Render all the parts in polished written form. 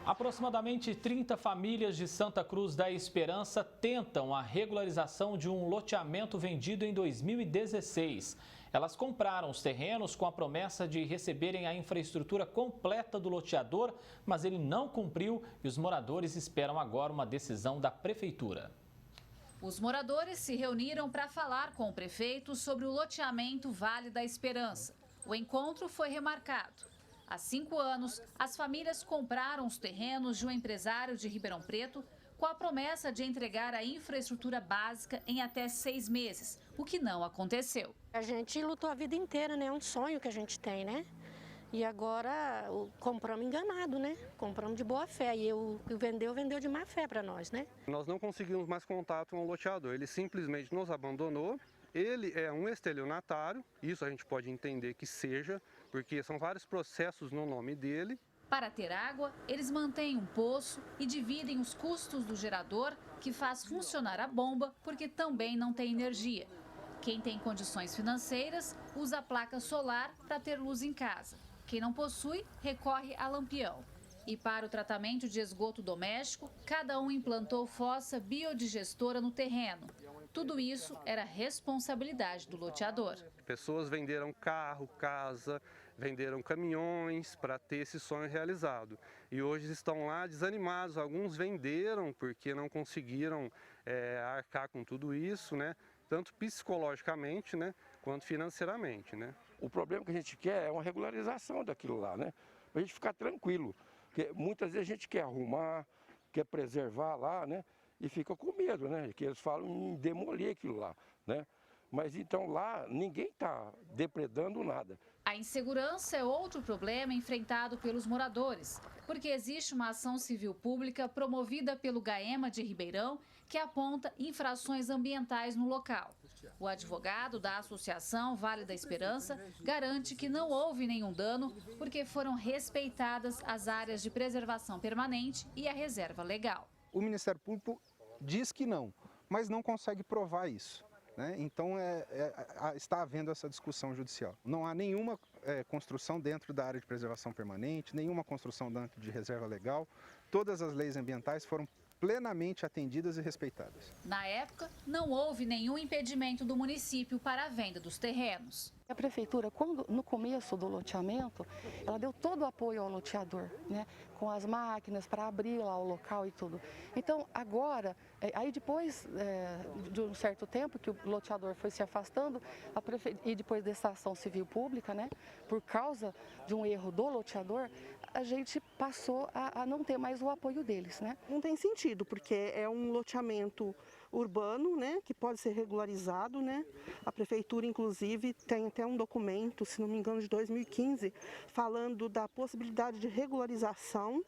Aproximadamente 30 famílias de Santa Cruz da Esperança tentam a regularização de um loteamento vendido em 2016. Elas compraram os terrenos com a promessa de receberem a infraestrutura completa do loteador, mas ele não cumpriu e os moradores esperam agora uma decisão da prefeitura. Os moradores se reuniram para falar com o prefeito sobre o loteamento Vale da Esperança. O encontro foi remarcado. Há 5 anos, as famílias compraram os terrenos de um empresário de Ribeirão Preto com a promessa de entregar a infraestrutura básica em até 6 meses, o que não aconteceu. A gente lutou a vida inteira, né? É um sonho que a gente tem, né? E agora compramos enganado, né? Compramos de boa fé e o que vendeu de má fé para nós, né? Nós não conseguimos mais contato com o loteador, ele simplesmente nos abandonou. Ele é um estelionatário, isso a gente pode entender que seja, porque são vários processos no nome dele. Para ter água, eles mantêm um poço e dividem os custos do gerador, que faz funcionar a bomba, porque também não tem energia. Quem tem condições financeiras usa a placa solar para ter luz em casa. Quem não possui, recorre a lampião. E para o tratamento de esgoto doméstico, cada um implantou fossa biodigestora no terreno. Tudo isso era responsabilidade do loteador. Pessoas venderam carro, casa, venderam caminhões para ter esse sonho realizado. E hoje estão lá desanimados. Alguns venderam porque não conseguiram arcar com tudo isso, né? Tanto psicologicamente, né, quanto financeiramente, né? O problema que a gente quer é uma regularização daquilo lá, né? Para a gente ficar tranquilo. Porque muitas vezes a gente quer arrumar, quer preservar lá, né? E fica com medo, né? Que eles falam em demolir aquilo lá, né? Mas então lá ninguém está depredando nada. A insegurança é outro problema enfrentado pelos moradores, porque existe uma ação civil pública promovida pelo GAEMA de Ribeirão que aponta infrações ambientais no local. O advogado da Associação Vale da Esperança garante que não houve nenhum dano porque foram respeitadas as áreas de preservação permanente e a reserva legal. O Ministério Público diz que não, mas não consegue provar isso. Então, está havendo essa discussão judicial. Não há nenhuma construção dentro da área de preservação permanente, nenhuma construção dentro de reserva legal. Todas as leis ambientais foram plenamente atendidas e respeitadas. Na época, não houve nenhum impedimento do município para a venda dos terrenos. A prefeitura, no começo do loteamento, ela deu todo o apoio ao loteador, né, com as máquinas para abrir lá o local e tudo. Então, agora, aí depois de um certo tempo que o loteador foi se afastando, e depois dessa ação civil pública, né, por causa de um erro do loteador, a gente passou a não ter mais o apoio deles, né? Não tem sentido, porque é um loteamento urbano, né, que pode ser regularizado, né? A prefeitura, inclusive, tem até um documento, se não me engano, de 2015, falando da possibilidade de regularização.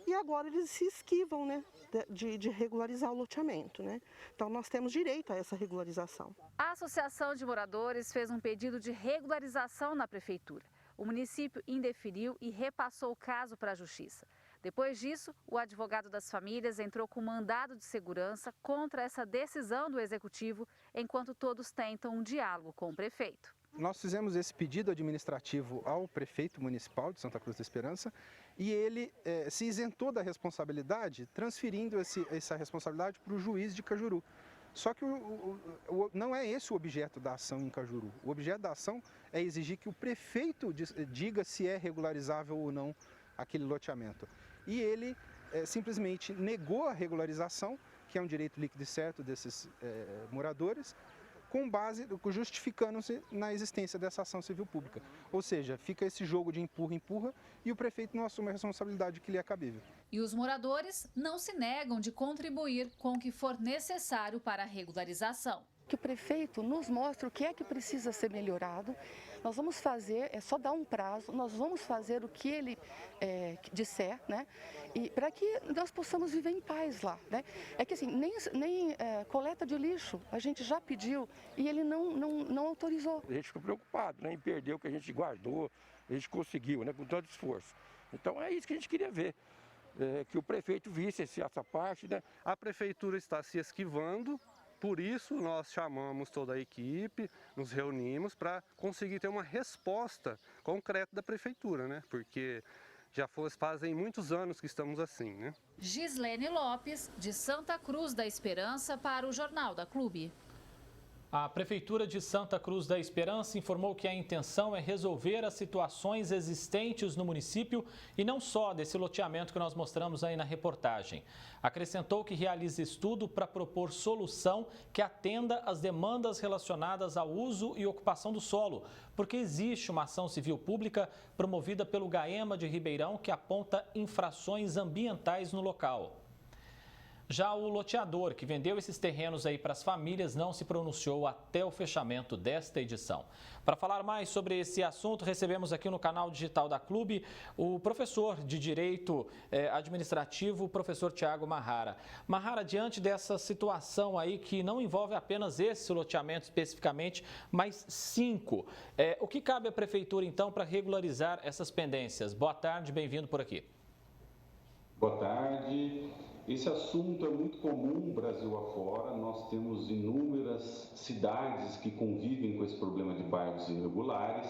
E agora eles se esquivam, né, de regularizar o loteamento, né? Então nós temos direito a essa regularização. A Associação de Moradores fez um pedido de regularização na prefeitura. O município indeferiu e repassou o caso para a Justiça. Depois disso, o advogado das famílias entrou com mandado de segurança contra essa decisão do executivo, enquanto todos tentam um diálogo com o prefeito. Nós fizemos esse pedido administrativo ao prefeito municipal de Santa Cruz da Esperança e ele se isentou da responsabilidade, transferindo essa responsabilidade para o juiz de Cajuru. Só que não é esse o objeto da ação em Cajuru. O objeto da ação é exigir que o prefeito diga se é regularizável ou não aquele loteamento. E ele simplesmente negou a regularização, que é um direito líquido e certo desses moradores, com base, justificando-se na existência dessa ação civil pública. Ou seja, fica esse jogo de empurra-empurra e o prefeito não assume a responsabilidade que lhe é cabível. E os moradores não se negam de contribuir com o que for necessário para a regularização. Que o prefeito nos mostre o que é que precisa ser melhorado. Nós vamos fazer, é só dar um prazo, nós vamos fazer o que ele disser, né? E para que nós possamos viver em paz lá, né? É que assim, nem coleta de lixo a gente já pediu e ele não autorizou. A gente ficou preocupado, né, em perder o que a gente guardou, a gente conseguiu, né, com tanto esforço. Então é isso que a gente queria ver, que o prefeito visse essa parte, né? A prefeitura está se esquivando. Por isso, nós chamamos toda a equipe, nos reunimos para conseguir ter uma resposta concreta da prefeitura, né? Porque fazem muitos anos que estamos assim, né? Gislene Lopes, de Santa Cruz da Esperança, para o Jornal da Clube. A Prefeitura de Santa Cruz da Esperança informou que a intenção é resolver as situações existentes no município e não só desse loteamento que nós mostramos aí na reportagem. Acrescentou que realiza estudo para propor solução que atenda às demandas relacionadas ao uso e ocupação do solo, porque existe uma ação civil pública promovida pelo GAEMA de Ribeirão que aponta infrações ambientais no local. Já o loteador que vendeu esses terrenos aí para as famílias não se pronunciou até o fechamento desta edição. Para falar mais sobre esse assunto, recebemos aqui no canal digital da Clube o professor de Direito Administrativo, o professor Tiago Marrara. Marrara, diante dessa situação aí que não envolve apenas esse loteamento especificamente, mas 5, o que cabe à Prefeitura então para regularizar essas pendências? Boa tarde, bem-vindo por aqui. Boa tarde. Esse assunto é muito comum Brasil afora, nós temos inúmeras cidades que convivem com esse problema de bairros irregulares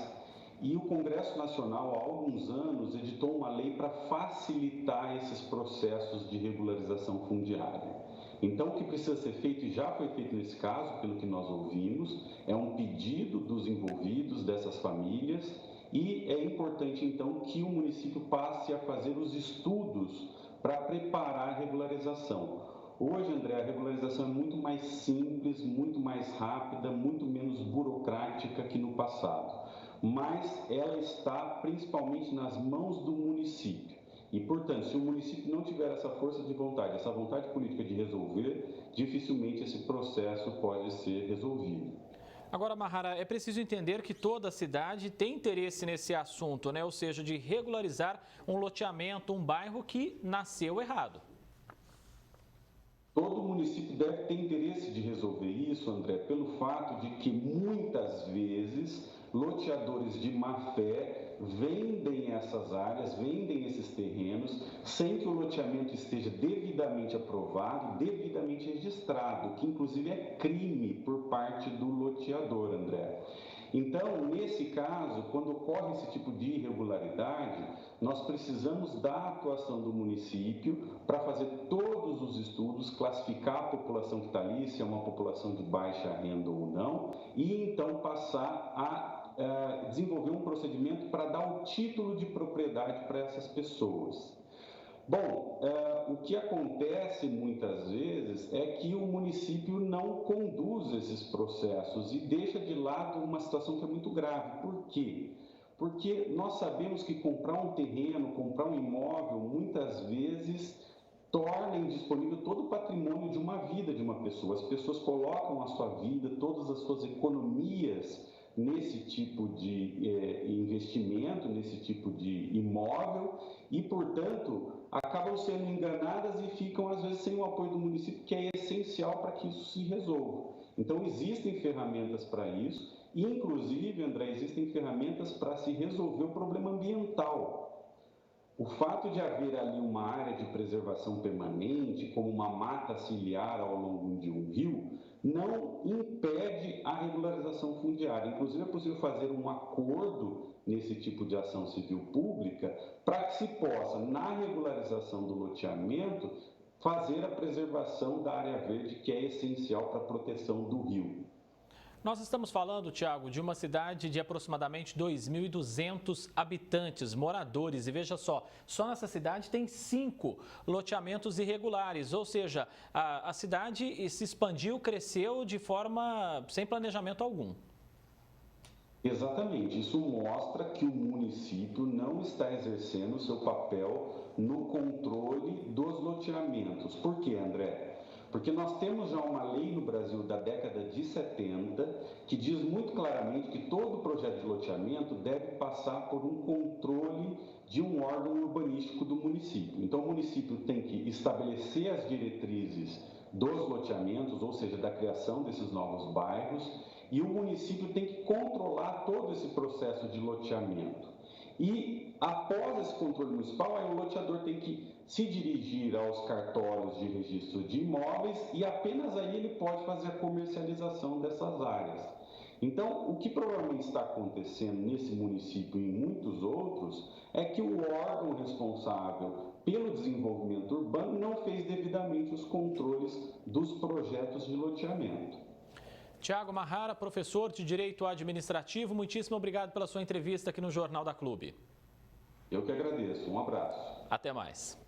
e o Congresso Nacional, há alguns anos, editou uma lei para facilitar esses processos de regularização fundiária. Então, o que precisa ser feito, e já foi feito nesse caso, pelo que nós ouvimos, é um pedido dos envolvidos, dessas famílias, e é importante, então, que o município passe a fazer os estudos para preparar a regularização. Hoje, André, a regularização é muito mais simples, muito mais rápida, muito menos burocrática que no passado. Mas ela está principalmente nas mãos do município. E, portanto, se o município não tiver essa força de vontade, essa vontade política de resolver, dificilmente esse processo pode ser resolvido. Agora, Marrara, é preciso entender que toda a cidade tem interesse nesse assunto, né? Ou seja, de regularizar um loteamento, um bairro que nasceu errado. Todo município deve ter interesse de resolver isso, André, pelo fato de que muitas vezes loteadores de má fé vendem essas áreas, vendem esses terrenos, sem que o loteamento esteja devidamente aprovado, devidamente registrado, que inclusive é crime por parte do loteador, André. Então, nesse caso, quando ocorre esse tipo de irregularidade, nós precisamos da atuação do município para fazer todos os estudos, classificar a população que está ali, se é uma população de baixa renda ou não, e então passar a desenvolver um procedimento para dar o título de propriedade para essas pessoas. Bom, o que acontece muitas vezes é que o município não conduz esses processos e deixa de lado uma situação que é muito grave. Por quê? Porque nós sabemos que comprar um terreno, comprar um imóvel, muitas vezes torna indisponível todo o patrimônio de uma vida de uma pessoa. As pessoas colocam a sua vida, todas as suas economias nesse tipo de investimento, nesse tipo de imóvel e, portanto, acabam sendo enganadas e ficam, às vezes, sem o apoio do município, que é essencial para que isso se resolva. Então, existem ferramentas para isso e, inclusive, André, existem ferramentas para se resolver o problema ambiental. O fato de haver ali uma área de preservação permanente, como uma mata ciliar ao longo de um rio, não impede a regularização fundiária. Inclusive, é possível fazer um acordo nesse tipo de ação civil pública para que se possa, na regularização do loteamento, fazer a preservação da área verde, que é essencial para a proteção do rio. Nós estamos falando, Tiago, de uma cidade de aproximadamente 2.200 habitantes, moradores. E veja só nessa cidade tem 5 loteamentos irregulares. Ou seja, a cidade se expandiu, cresceu de forma sem planejamento algum. Exatamente. Isso mostra que o município não está exercendo o seu papel no controle dos loteamentos. Por quê, André? Porque nós temos já uma lei no Brasil da década de 70 que diz muito claramente que todo projeto de loteamento deve passar por um controle de um órgão urbanístico do município. Então, o município tem que estabelecer as diretrizes dos loteamentos, ou seja, da criação desses novos bairros, e o município tem que controlar todo esse processo de loteamento. E, após esse controle municipal, aí o loteador tem que se dirigir aos cartórios de registro de imóveis e apenas aí ele pode fazer a comercialização dessas áreas. Então, o que provavelmente está acontecendo nesse município e em muitos outros é que o órgão responsável pelo desenvolvimento urbano não fez devidamente os controles dos projetos de loteamento. Tiago Marrara, professor de Direito Administrativo, muitíssimo obrigado pela sua entrevista aqui no Jornal da Clube. Eu que agradeço. Um abraço. Até mais.